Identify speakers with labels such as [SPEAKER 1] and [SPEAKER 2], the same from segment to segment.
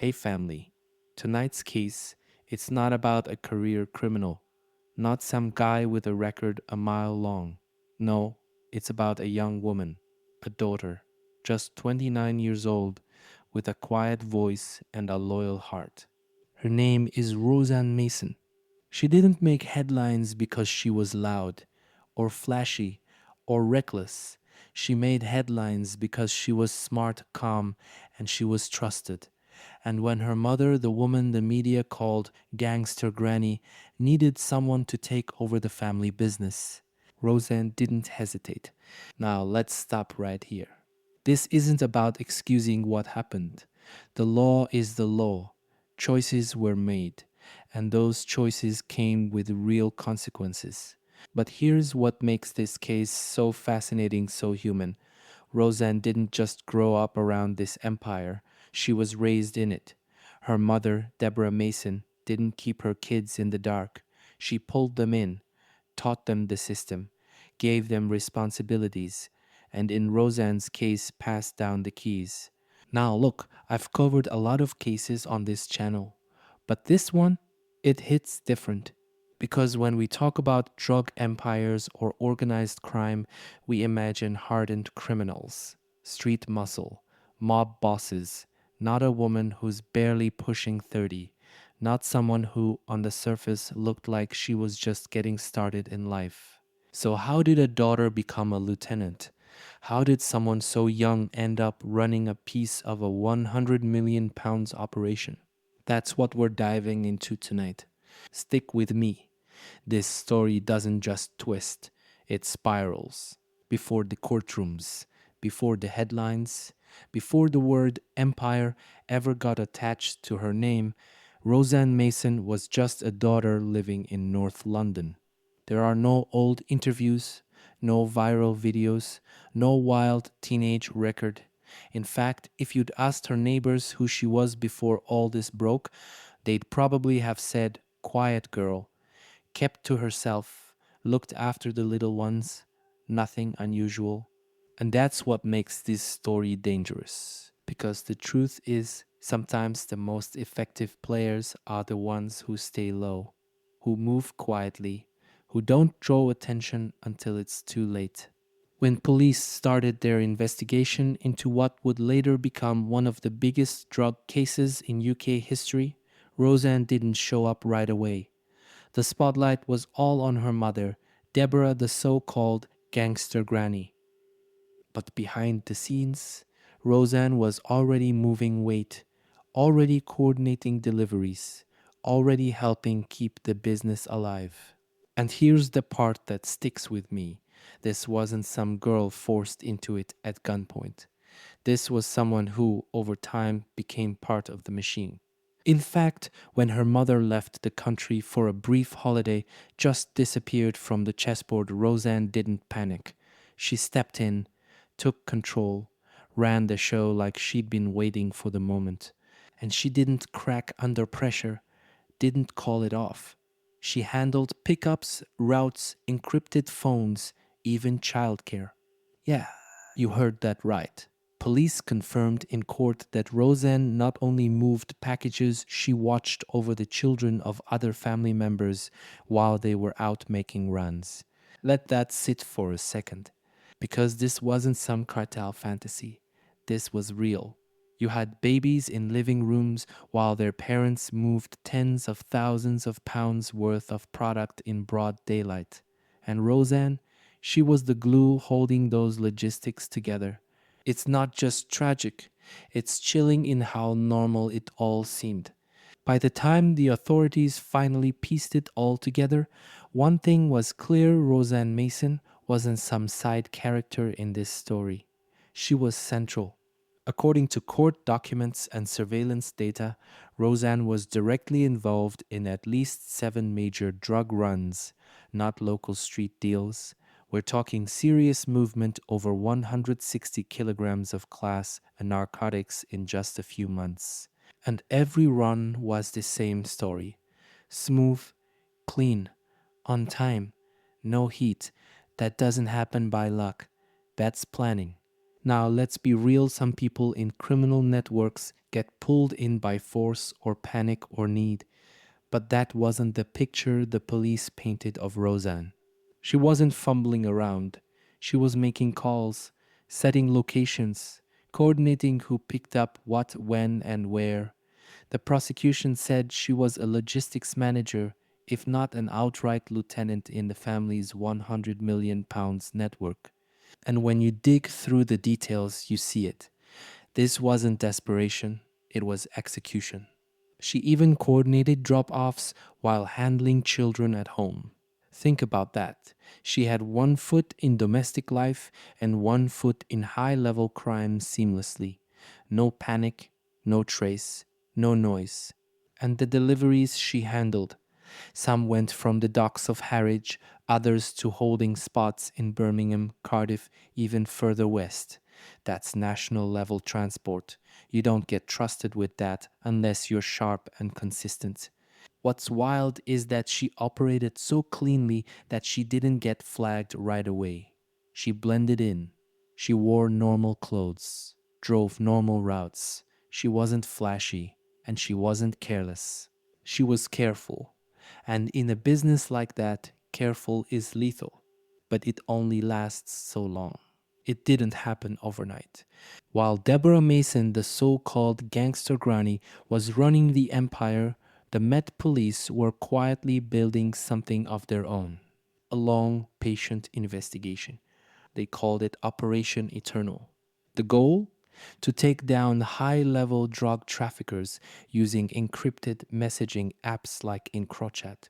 [SPEAKER 1] Hey family, tonight's case, it's not about a career criminal, not some guy with a record a mile long. No, it's about a young woman, a daughter, just 29 years old, with a quiet voice and a loyal heart. Her name is Roseanne Mason. She didn't make headlines because she was loud, or flashy, or reckless. She made headlines because she was smart, calm, and she was trusted. And when her mother, the woman the media called Gangster Granny, needed someone to take over the family business, Roseanne didn't hesitate. Now let's stop right here. This isn't about excusing what happened. The law is the law. Choices were made, and those choices came with real consequences. But here's what makes this case so fascinating, so human. Roseanne didn't just grow up around this empire, she was raised in it. Her mother, Deborah Mason, didn't keep her kids in the dark. She pulled them in, taught them the system, gave them responsibilities, and in Roseanne's case, passed down the keys. Now, look, I've covered a lot of cases on this channel, but this one, it hits different. Because when we talk about drug empires or organized crime, we imagine hardened criminals, street muscle, mob bosses, not a woman who's barely pushing 30, not someone who, on the surface, looked like she was just getting started in life. So, how did a daughter become a lieutenant? How did someone so young end up running a piece of a 100 million pounds operation? That's what we're diving into tonight. Stick with me. This story doesn't just twist, it spirals. Before the courtrooms, before the headlines, before the word empire ever got attached to her name, Roseanne Mason was just a daughter living in North London. There are no old interviews, no viral videos, no wild teenage record. In fact, if you'd asked her neighbors who she was before all this broke, they'd probably have said, quiet girl, kept to herself, looked after the little ones, nothing unusual. And that's what makes this story dangerous. Because the truth is, sometimes the most effective players are the ones who stay low, who move quietly, who don't draw attention until it's too late. When police started their investigation into what would later become one of the biggest drug cases in UK history, Roseanne didn't show up right away. The spotlight was all on her mother, Deborah, the so called Gangster Granny. But behind the scenes, Roseanne was already moving weight, already coordinating deliveries, already helping keep the business alive. And here's the part that sticks with me. This wasn't some girl forced into it at gunpoint. This was someone who, over time, became part of the machine. In fact, when her mother left the country for a brief holiday, just disappeared from the chessboard, Roseanne didn't panic. She stepped in, took control, ran the show like she'd been waiting for the moment. And she didn't crack under pressure, didn't call it off. She handled pickups, routes, encrypted phones, even childcare. Yeah, you heard that right. Police confirmed in court that Roseanne not only moved packages, she watched over the children of other family members while they were out making runs. Let that sit for a second, because this wasn't some cartel fantasy. This was real. You had babies in living rooms while their parents moved tens of thousands of pounds worth of product in broad daylight. And Roseanne, she was the glue holding those logistics together. It's not just tragic, it's chilling in how normal it all seemed. By the time the authorities finally pieced it all together, one thing was clear: Roseanne Mason wasn't some side character in this story. She was central. According to court documents and surveillance data, Roseanne was directly involved in at least 7 major drug runs, not local street deals. We're talking serious movement, over 160 kilograms of class and narcotics in just a few months. And every run was the same story: smooth, clean, on time, no heat. That doesn't happen by luck. That's planning. Now, let's be real, some people in criminal networks get pulled in by force or panic or need, but that wasn't the picture the police painted of Roseanne. She wasn't fumbling around. She was making calls, setting locations, coordinating who picked up what, when, and where. The prosecution said she was a logistics manager, if not an outright lieutenant in the family's £100 million network. And when you dig through the details, you see it. This wasn't desperation, it was execution. She even coordinated drop offs while handling children at home. Think about that. She had one foot in domestic life and one foot in high level crime seamlessly. No panic, no trace, no noise. And the deliveries she handled. Some went from the docks of Harwich, others to holding spots in Birmingham, Cardiff, even further west. That's national level transport. You don't get trusted with that unless you're sharp and consistent. What's wild is that she operated so cleanly that she didn't get flagged right away. She blended in. She wore normal clothes, drove normal routes. She wasn't flashy, and she wasn't careless. She was careful. And in a business like that, careful is lethal. But it only lasts so long. It didn't happen overnight. While Deborah Mason, the so called Gangster Granny, was running the empire, the Met Police were quietly building something of their own. A long, patient investigation. They called it Operation Eternal. The goal? To take down high level drug traffickers using encrypted messaging apps like EncroChat.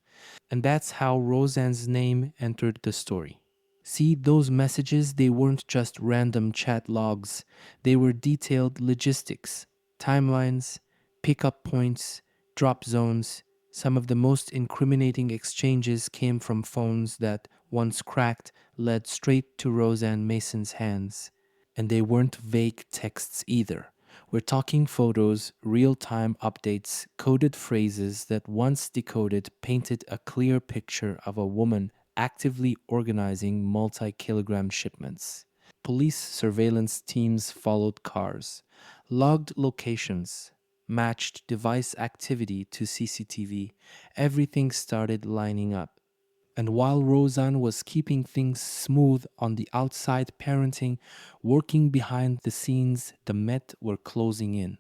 [SPEAKER 1] And that's how Roseanne's name entered the story. See, those messages, they weren't just random chat logs, they were detailed logistics, timelines, pickup points, drop zones. Some of the most incriminating exchanges came from phones that, once cracked, led straight to Roseanne Mason's hands. And they weren't vague texts either. We're talking photos, real time updates, coded phrases that, once decoded, painted a clear picture of a woman actively organizing multi kilogram shipments. Police surveillance teams followed cars, logged locations, matched device activity to CCTV. Everything started lining up. And while Roseanne was keeping things smooth on the outside, parenting, working behind the scenes, the Met were closing in.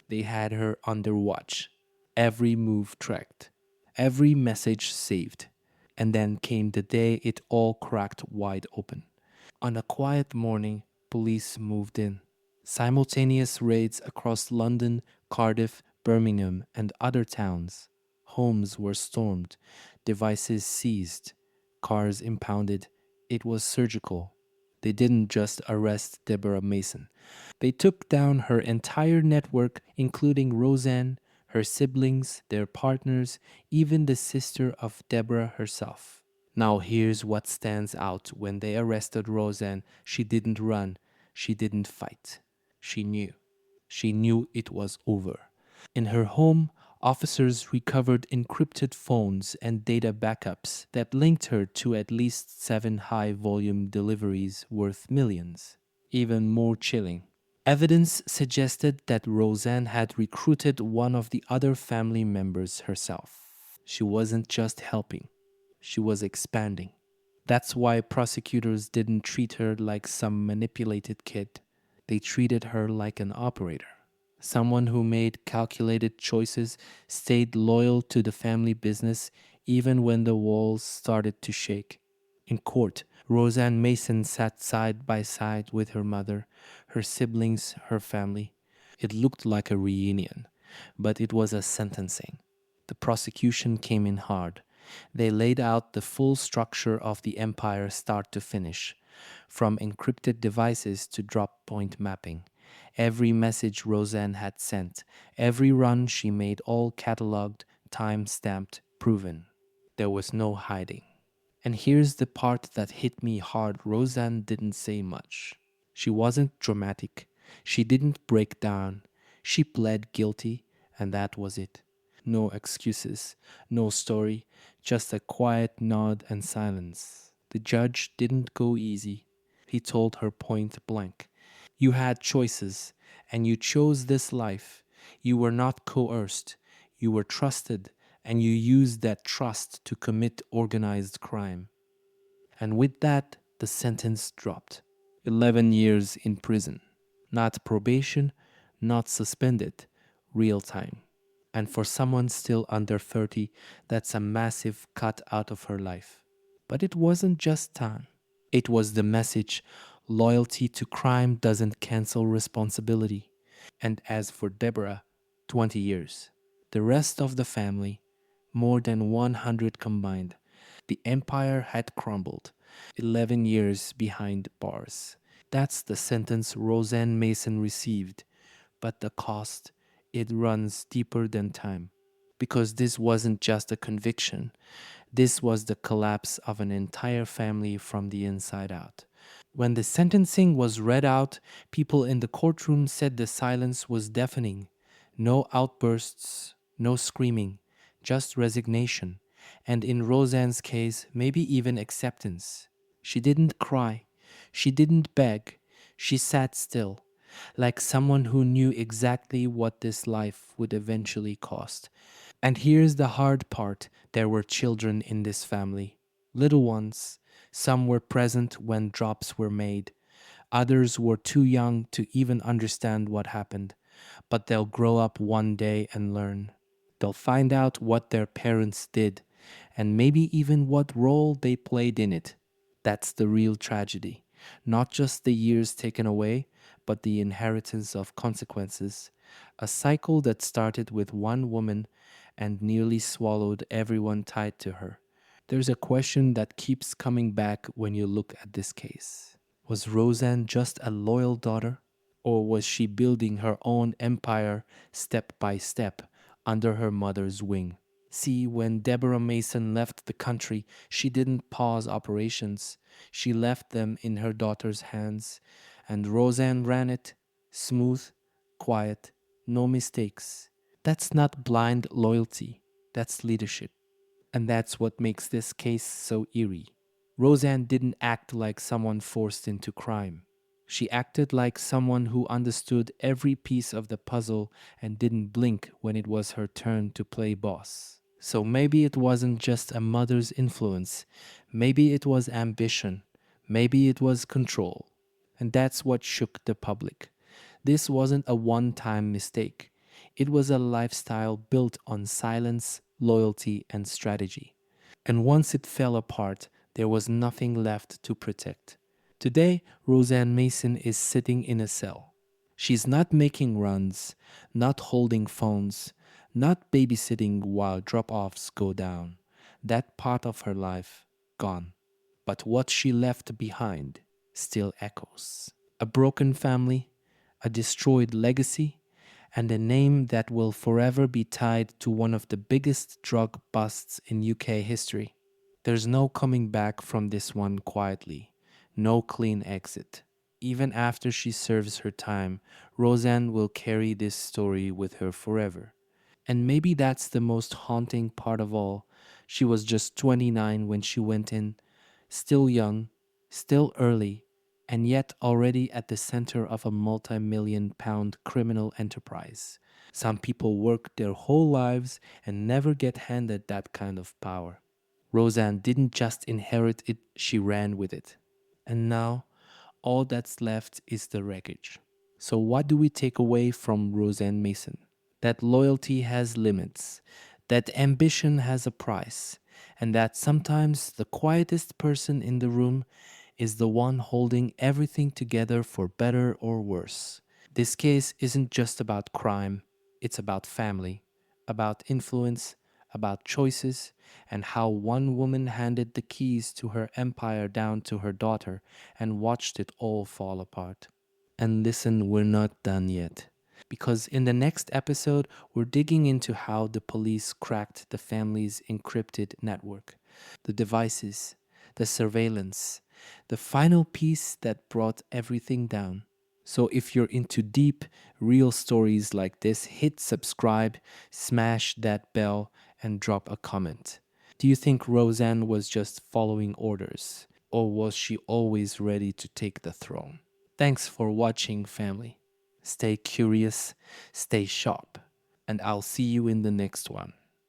[SPEAKER 1] They had her under watch, every move tracked, every message saved. And then came the day it all cracked wide open. On a quiet morning, police moved in. Simultaneous raids across London, Cardiff, Birmingham, and other towns. Homes were stormed, devices seized, cars impounded. It was surgical. They didn't just arrest Deborah Mason. They took down her entire network, including Roseanne, her siblings, their partners, even the sister of Deborah herself. Now, here's what stands out. When they arrested Roseanne, she didn't run, she didn't fight. She knew. She knew it was over. In her home, officers recovered encrypted phones and data backups that linked her to at least 7 high volume deliveries worth millions. Even more chilling, evidence suggested that Roseanne had recruited one of the other family members herself. She wasn't just helping, she was expanding. That's why prosecutors didn't treat her like some manipulated kid. They treated her like an operator. Someone who made calculated choices, stayed loyal to the family business even when the walls started to shake. In court, Roseanne Mason sat side by side with her mother, her siblings, her family. It looked like a reunion, but it was a sentencing. The prosecution came in hard. They laid out the full structure of the empire start to finish, from encrypted devices to drop point mapping. Every message Roseanne had sent, every run she made, all catalogued, time stamped, proven. There was no hiding. And here's the part that hit me hard. Roseanne didn't say much. She wasn't dramatic. She didn't break down. She pled guilty, and that was it. No excuses, no story, just a quiet nod and silence. The judge didn't go easy. He told her point blank, You had choices, and you chose this life. You were not coerced, you were trusted, and you used that trust to commit organized crime. And with that, the sentence dropped. 11 years in prison. Not probation, not suspended, real time. And for someone still under 30, that's a massive cut out of her life. But it wasn't just time, it was the message: loyalty to crime doesn't cancel responsibility. And as for Deborah, 20 years. The rest of the family, more than 100 combined. The empire had crumbled. 11 years behind bars. That's the sentence Roseanne Mason received. But the cost, it runs deeper than time. Because this wasn't just a conviction, this was the collapse of an entire family from the inside out. When the sentencing was read out, people in the courtroom said the silence was deafening. No outbursts, no screaming, just resignation. And in Roseanne's case, maybe even acceptance. She didn't cry. She didn't beg. She sat still, like someone who knew exactly what this life would eventually cost. And here's the hard part: there were children in this family, little ones. Some were present when drops were made, others were too young to even understand what happened. But they'll grow up one day and learn. They'll find out what their parents did, and maybe even what role they played in it. That's the real tragedy. Not just the years taken away, but the inheritance of consequences. A cycle that started with one woman and nearly swallowed everyone tied to her. There's a question that keeps coming back when you look at this case. Was Roseanne just a loyal daughter? Or was she building her own empire step by step under her mother's wing? See, when Deborah Mason left the country, she didn't pause operations. She left them in her daughter's hands, and Roseanne ran it, smooth, quiet, no mistakes. That's not blind loyalty, that's leadership. And that's what makes this case so eerie. Roseanne didn't act like someone forced into crime. She acted like someone who understood every piece of the puzzle and didn't blink when it was her turn to play boss. So maybe it wasn't just a mother's influence. Maybe it was ambition. Maybe it was control. And that's what shook the public. This wasn't a one time mistake, it was a lifestyle built on silence, loyalty, and strategy. And once it fell apart, there was nothing left to protect. Today, Roseanne Mason is sitting in a cell. She's not making runs, not holding phones, not babysitting while drop offs go down. That part of her life, gone. But what she left behind still echoes. A broken family, a destroyed legacy, and a name that will forever be tied to one of the biggest drug busts in UK history. There's no coming back from this one quietly, no clean exit. Even after she serves her time, Roseanne will carry this story with her forever. And maybe that's the most haunting part of all. She was just 29 when she went in, still young, still early, and yet already at the center of a multi-million-pound criminal enterprise. Some people work their whole lives and never get handed that kind of power. Roseanne didn't just inherit it, she ran with it. And now, all that's left is the wreckage. So, what do we take away from Roseanne Mason? That loyalty has limits, that ambition has a price, and that sometimes the quietest person in the room is the one holding everything together for better or worse. This case isn't just about crime, it's about family, about influence, about choices, and how one woman handed the keys to her empire down to her daughter and watched it all fall apart. And listen, we're not done yet. Because in the next episode, we're digging into how the police cracked the family's encrypted network, the devices, the surveillance, the final piece that brought everything down. So if you're into deep, real stories like this, hit subscribe, smash that bell, and drop a comment. Do you think Roseanne was just following orders, or was she always ready to take the throne? Thanks for watching, family. Stay curious, stay sharp, and I'll see you in the next one.